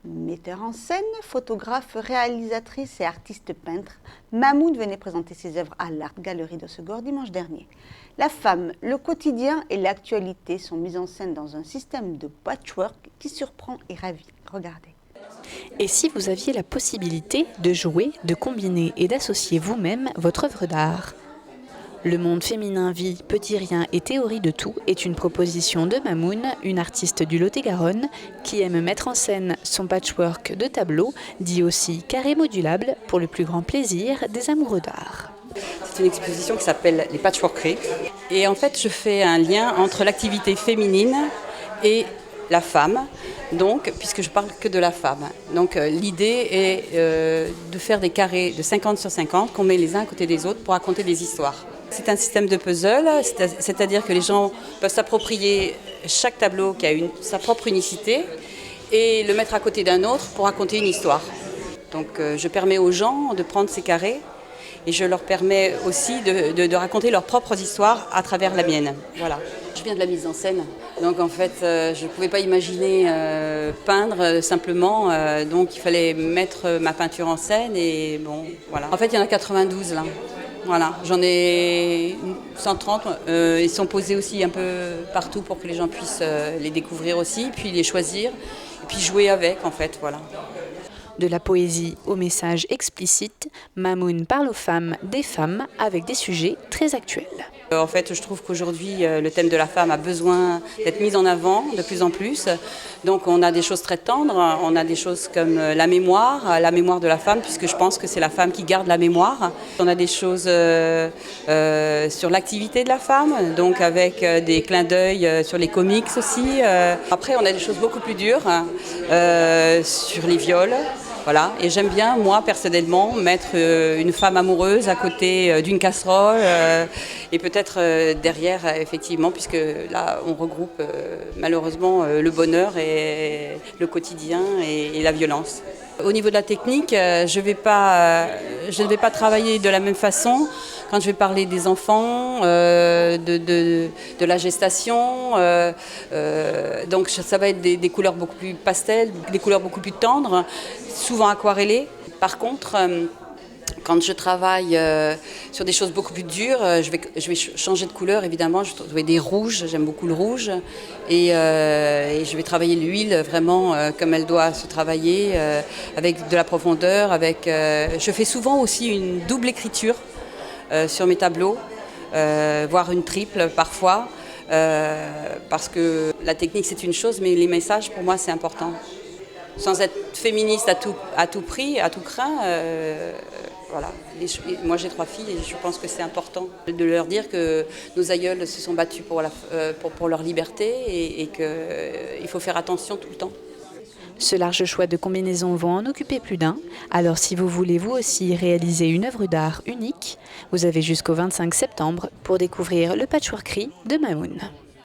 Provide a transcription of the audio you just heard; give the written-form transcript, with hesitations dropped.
Metteur en scène, photographe, réalisatrice et artiste peintre, Mamoun venait présenter ses œuvres à l'Art Gallery de Segor dimanche dernier. La femme, le quotidien et l'actualité sont mis en scène dans un système de patchwork qui surprend et ravit. Regardez. Et si vous aviez la possibilité de jouer, de combiner et d'associer vous-même votre œuvre d'art ? Le monde féminin, vie, petit rien et théorie de tout est une proposition de Mamoun, une artiste du Lot-et-Garonne, qui aime mettre en scène son patchwork de tableaux, dit aussi carré modulable, pour le plus grand plaisir des amoureux d'art. C'est une exposition qui s'appelle les Patchworkeries. Et en fait, je fais un lien entre l'activité féminine et la femme, donc, puisque je parle que de la femme. Donc l'idée est de faire des carrés de 50 sur 50 qu'on met les uns à côté des autres pour raconter des histoires. C'est un système de puzzle, c'est-à-dire que les gens peuvent s'approprier chaque tableau qui a sa propre unicité et le mettre à côté d'un autre pour raconter une histoire. Donc je permets aux gens de prendre ces carrés et je leur permets aussi de raconter leurs propres histoires à travers la mienne. Voilà. Je viens de la mise en scène, donc en fait je ne pouvais pas imaginer peindre simplement, donc il fallait mettre ma peinture en scène et bon voilà. En fait il y en a 92 là. Voilà, j'en ai 130, ils sont posés aussi un peu partout pour que les gens puissent les découvrir aussi, puis les choisir, et puis jouer avec en fait, voilà. De la poésie au message explicite, Mamoun parle aux femmes des femmes avec des sujets très actuels. En fait, je trouve qu'aujourd'hui, le thème de la femme a besoin d'être mis en avant de plus en plus. Donc on a des choses très tendres, on a des choses comme la mémoire de la femme, puisque je pense que c'est la femme qui garde la mémoire. On a des choses sur l'activité de la femme, donc avec des clins d'œil sur les comics aussi. Après, on a des choses beaucoup plus dures sur les viols. Voilà. Et j'aime bien, moi, personnellement, mettre une femme amoureuse à côté d'une casserole et peut-être derrière, effectivement, puisque là, on regroupe malheureusement le bonheur et le quotidien et la violence. Au niveau de la technique, je ne vais pas travailler de la même façon quand je vais parler des enfants, de la gestation. Donc ça va être des couleurs beaucoup plus pastel, des couleurs beaucoup plus tendres, souvent aquarellées. Par contre, quand je travaille sur des choses beaucoup plus dures, je vais changer de couleur, évidemment. Je vais des rouges, j'aime beaucoup le rouge. Et je vais travailler l'huile vraiment comme elle doit se travailler, avec de la profondeur. Je fais souvent aussi une double écriture sur mes tableaux, voire une triple parfois. Parce que la technique, c'est une chose, mais les messages, pour moi, c'est important. Sans être féministe à tout prix, à tout crin, voilà. Moi j'ai 3 filles et je pense que c'est important de leur dire que nos aïeuls se sont battus pour leur liberté et qu'il faut faire attention tout le temps. Ce large choix de combinaisons vont en occuper plus d'un. Alors si vous voulez vous aussi réaliser une œuvre d'art unique, vous avez jusqu'au 25 septembre pour découvrir le Patchworkerie de Mamoun.